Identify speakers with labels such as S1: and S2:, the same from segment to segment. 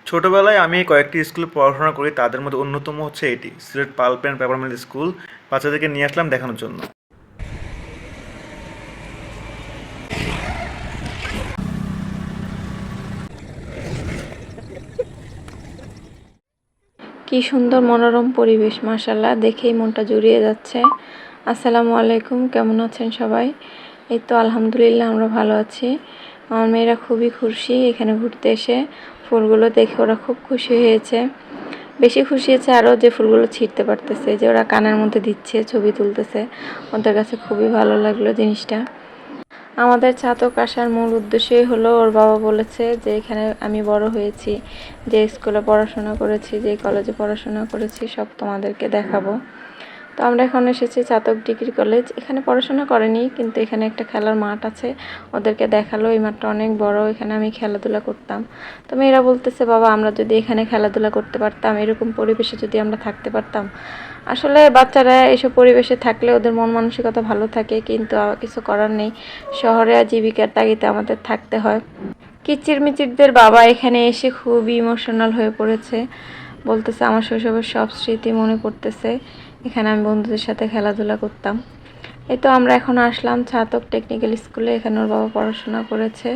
S1: ছোটবেলায় আমি কয়েকটি স্কুলে পড়াশোনা করি, তাদের মধ্যে অন্যতম হচ্ছে এটি Sylhet pulp and paper mill school. বাচ্চাদেরকে নিয়ে আসলাম দেখানোর জন্য।
S2: কি সুন্দর মনোরম পরিবেশ, মাশাআল্লাহ, দেখেই মনটা জুড়িয়ে যাচ্ছে। আসসালামু আলাইকুম, কেমন আছেন সবাই? এই তো আলহামদুলিল্লাহ, আমরা ভালো আছি। আমার মেয়েরা খুবই খুশি এখানে ঘুরতে এসে। ফুলগুলো দেখে ওরা খুব খুশি হয়েছে। বেশি খুশি হয়েছে আরও যে ফুলগুলো ছিঁড়তে পারতেছে, যে ওরা কানের মধ্যে দিচ্ছে, ছবি তুলতেছে। ওদের কাছে খুবই ভালো লাগলো জিনিসটা। আমাদের ছাতক আসার মূল উদ্দেশ্যই হলো, ওর বাবা বলেছে যে এখানে আমি বড় হয়েছি, যে স্কুলে পড়াশোনা করেছি, যে কলেজে পড়াশোনা করেছি, সব তোমাদেরকে দেখাবো। তো আমরা এখন এসেছি ছাতক ডিগ্রি কলেজ। এখানে পড়াশোনা করেনি, কিন্তু এখানে একটা খেলার মাঠ আছে, ওদেরকে দেখালো। এই মাঠটা অনেক বড়, এখানে আমি খেলাধুলা করতাম। তো মেয়েরা বলতেছে, বাবা আমরা যদি এখানে খেলাধুলা করতে পারতাম, এরকম পরিবেশে যদি আমরা থাকতে পারতাম। আসলে বাচ্চারা এসব পরিবেশে থাকলে ওদের মন মানসিকতা ভালো থাকে, কিন্তু কিছু করার নেই, শহরে জীবিকার তাগিদে আমাদের থাকতে হয়। কিচিরমিচিরদের বাবা এখানে এসে খুব ইমোশনাল হয়ে পড়েছে, বলতেছে আমার শৈশবের সব স্মৃতি মনে পড়তেছে, এখানে আমি বন্ধুদের সাথে খেলাধুলা করতাম। এই তো আমরা এখন আসলাম ছাতক টেকনিক্যাল স্কুলে, এখানে ওর বাবা পড়াশোনা করেছে,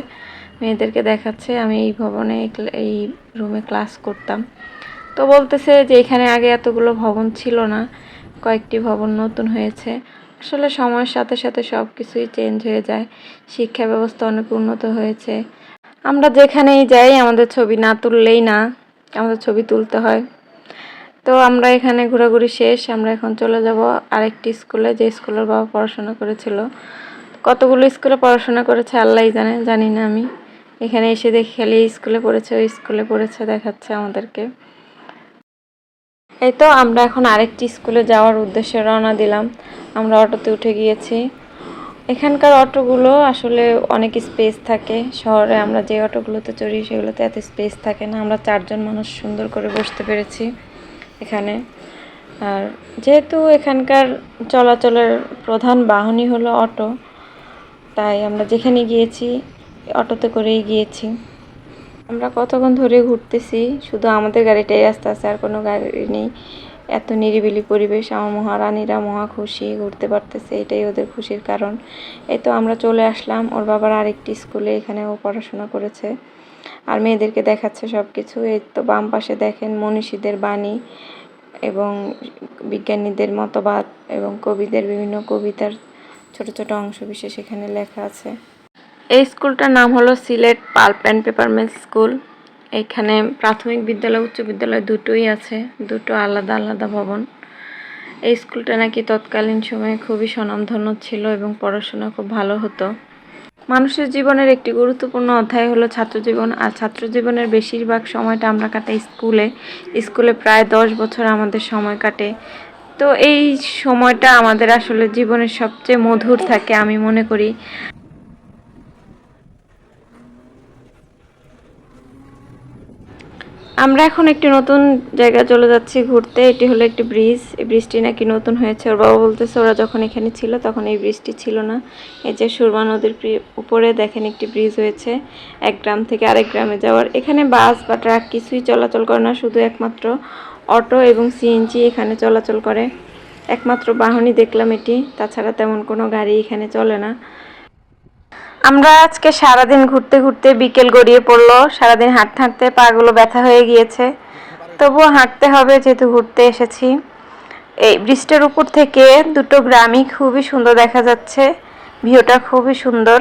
S2: মেয়েদেরকে দেখাচ্ছে। আমি এই ভবনে এই রুমে ক্লাস করতাম। তো বলতেছে যে এখানে আগে এতগুলো ভবন ছিল না, কয়েকটি ভবন নতুন হয়েছে। আসলে সময়ের সাথে সাথে সব কিছুই চেঞ্জ হয়ে যায়, শিক্ষা ব্যবস্থা অনেক উন্নত হয়েছে। আমরা যেখানেই যাই আমাদের ছবি না তুললেই না, আমাদের ছবি তুলতে হয়। তো আমরা এখানে ঘোরাঘুরি শেষ, আমরা এখন চলে যাব আরেকটি স্কুলে, যে স্কুলের বাবা পড়াশোনা করেছিল। কতগুলো স্কুলে পড়াশোনা করেছে আল্লাহই জানে, জানি না আমি। এখানে এসে দেখি খালি এই স্কুলে পড়েছে, ওই স্কুলে পড়েছে দেখাচ্ছে আমাদেরকে। এই তো আমরা এখন আরেকটি স্কুলে যাওয়ার উদ্দেশ্যে রওনা দিলাম। আমরা অটোতে উঠে গিয়েছি। এখানকার অটোগুলো আসলে অনেক স্পেস থাকে, শহরে আমরা যে অটোগুলোতে চড়ি সেগুলোতে এত স্পেস থাকে না। আমরা 4জন মানুষ সুন্দর করে বসতে পেরেছি এখানে। আর যেহেতু এখানকার চলাচলের প্রধান বাহনই হলো অটো, তাই আমরা যেখানে গিয়েছি অটোতে করেই গিয়েছি। আমরা কতক্ষণ ধরে ঘুরতেছি, শুধু আমাদের গাড়িটাই রাস্তা আছে, আর কোনো গাড়ি নেই। এত নিরিবিলি পরিবেশ, আমার মহারানীরা মহা খুশি, ঘুরতে পারতেছে, এটাই ওদের খুশির কারণ। এই তো আমরা চলে আসলাম ওর বাবার আরেকটি স্কুলে, এখানে ও পড়াশোনা করেছে আর মেয়েদেরকে দেখাচ্ছে সব কিছু। এই তো বাম পাশে দেখেন মনীষীদের বাণী এবং বিজ্ঞানীদের মতবাদ এবং কবিদের বিভিন্ন কবিতার ছোট ছোট অংশ বিশেষ এখানে লেখা আছে। এই স্কুলটার নাম হলো Sylhet pulp and paper mill school. এখানে প্রাথমিক বিদ্যালয় উচ্চ বিদ্যালয় দুটোই আছে, দুটো আলাদা আলাদা ভবন। এই স্কুলটা নাকি তৎকালীন সময়ে খুবই স্বনামধন্য ছিল এবং পড়াশোনা খুব ভালো হতো। মানুষের জীবনের একটি গুরুত্বপূর্ণ অধ্যায় হলো ছাত্রজীবন, আর ছাত্রজীবনের বেশিরভাগ সময়টা আমরা কাটাই স্কুলে। স্কুলে প্রায় 10 বছর আমাদের সময় কাটে। তো এই সময়টা আমাদের আসলে জীবনের সবচেয়ে মধুর থাকে আমি মনে করি। আমরা এখন একটি নতুন জায়গায় চলে যাচ্ছি ঘুরতে। এটি হলো একটি ব্রিজ, এই ব্রিজটি নাকি নতুন হয়েছে। ওর বাবা বলতেছে ওরা যখন এখানে ছিল তখন এই ব্রিজটি ছিল না। এই যে সুরমা নদীর উপরে দেখেন একটি ব্রিজ হয়েছে, এক গ্রাম থেকে আরেক গ্রামে যাওয়ার। এখানে বাস বা ট্রাক কিছুই চলাচল করে না, শুধু একমাত্র অটো এবং সিএনজি এখানে চলাচল করে। একমাত্র বাহনই দেখলাম এটি, তাছাড়া তেমন কোনো গাড়ি এখানে চলে না। আমরা আজকে সারাদিন ঘুরতে ঘুরতে বিকেল গড়িয়ে পড়লো, সারাদিন হাঁটতে হাঁটতে পাগুলো ব্যথা হয়ে গিয়েছে, তবুও হাঁটতে হবে যেহেতু ঘুরতে এসেছি। এই ব্রিজটার উপর থেকে দুটো গ্রামই খুবই সুন্দর দেখা যাচ্ছে, ভিউটা খুবই সুন্দর।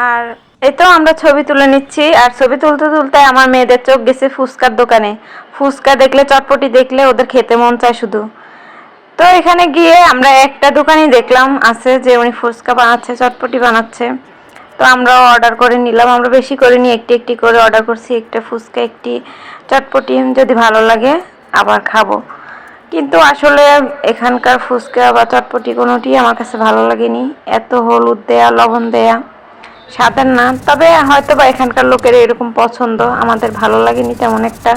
S2: আর এই তো আমরা ছবি তুলে নিচ্ছি, আর ছবি তুলতে তুলতে আমার মেয়েদের চোখ গেছে ফুচকার দোকানে। ফুচকা দেখলে, চটপটি দেখলে ওদের খেতে মন চায় শুধু। তো এখানে গিয়ে আমরা একটা দোকানই দেখলাম আছে, যে উনি ফুচকা বানাচ্ছে, চটপটি বানাচ্ছে। তো আমরাও অর্ডার করে নিলাম, আমরা বেশি করে নিয়ে একটি একটি করে অর্ডার করছি, একটা ফুচকা একটি চটপটি, যদি ভালো লাগে আবার খাবো। কিন্তু আসলে এখানকার ফুচকা বা চটপটি কোনোটি আমার কাছে ভালো লাগেনি, এত হলুদ দেয়া, লবণ দেয়া, স্বাদের না। তবে হয়তো বা এখানকার লোকের এরকম পছন্দ, আমাদের ভালো লাগেনি তেমন একটা।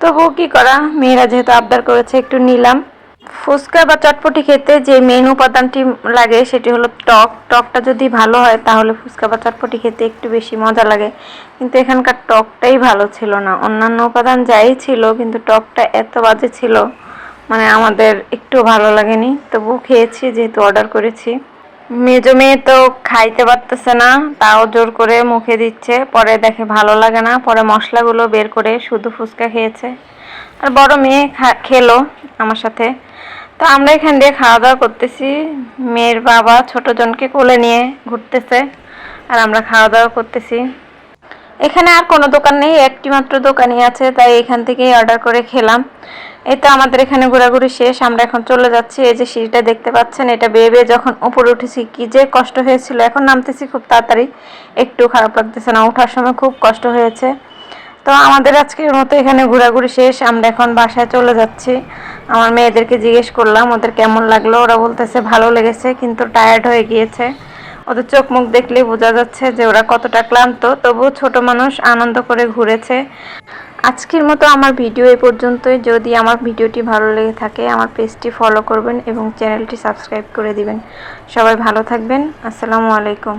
S2: তবুও কি করা, মেয়েরা যেহেতু আবদার করেছে একটু নিলাম। ফুচকা বা চটপটি খেতে যে মেইন উপাদানটি লাগে সেটি হলো টক। টকটা যদি ভালো হয় তাহলে ফুচকা বা চটপটি খেতে একটু বেশি মজা লাগে, কিন্তু এখানকার টকটাই ভালো ছিল না। অন্যান্য উপাদান যাই ছিল, কিন্তু টকটা এত বাজে ছিল, মানে আমাদের একটু ভালো লাগেনি। তবুও খেয়েছি যেহেতু অর্ডার করেছি। মেজো মেয়ে তো খাইতে পারতেছে না, তাও জোর করে মুখে দিচ্ছে, পরে দেখে ভালো লাগে না, পরে মশলাগুলো বের করে শুধু ফুচকা খেয়েছে। আর বড় মেয়ে খেলো আমার সাথে। তো আমরা এখান দিয়ে খাওয়া দাওয়া করতেছি, মেয়ের বাবা ছোট জনকে কোলে নিয়ে ঘুরতেছে, আর আমরা খাওয়া দাওয়া করতেছি। এখানে আর কোনো দোকান নেই, একটি মাত্র দোকানই আছে, তাই এখান থেকেই অর্ডার করে খেলাম। এই তো আমাদের এখানে ঘোরাঘুরি শেষ, আমরা এখন চলে যাচ্ছি। এই যে সিঁড়িটা দেখতে পাচ্ছেন, এটা বেয়ে বেয়ে যখন উপরে উঠেছি কি যে কষ্ট হয়েছিল, এখন নামতেছি খুব তাড়াতাড়ি, একটু খারাপ লাগতেছে না, ওঠার সময় খুব কষ্ট হয়েছে। তো আমাদের আজকের মতো এখানে ঘোরাঘুরি শেষ, আমরা এখন বাসায় চলে যাচ্ছি। আমার মেয়েদেরকে জিজ্ঞেস করলাম ওদের কেমন লাগলো, ওরা বলতেছে ভালো লেগেছে, কিন্তু টায়ার্ড হয়ে গিয়েছে। ওদের চোখ মুখ দেখলেই বোঝা যাচ্ছে যে ওরা কতটা ক্লান্ত, তবুও ছোট মানুষ আনন্দ করে ঘুরেছে। আজকের মতো আমার ভিডিও এই পর্যন্তই। যদি আমার ভিডিওটি ভালো লেগে থাকে আমার পেজটি ফলো করবেন এবং চ্যানেলটি সাবস্ক্রাইব করে দিবেন। সবাই ভালো থাকবেন। আসসালামু আলাইকুম।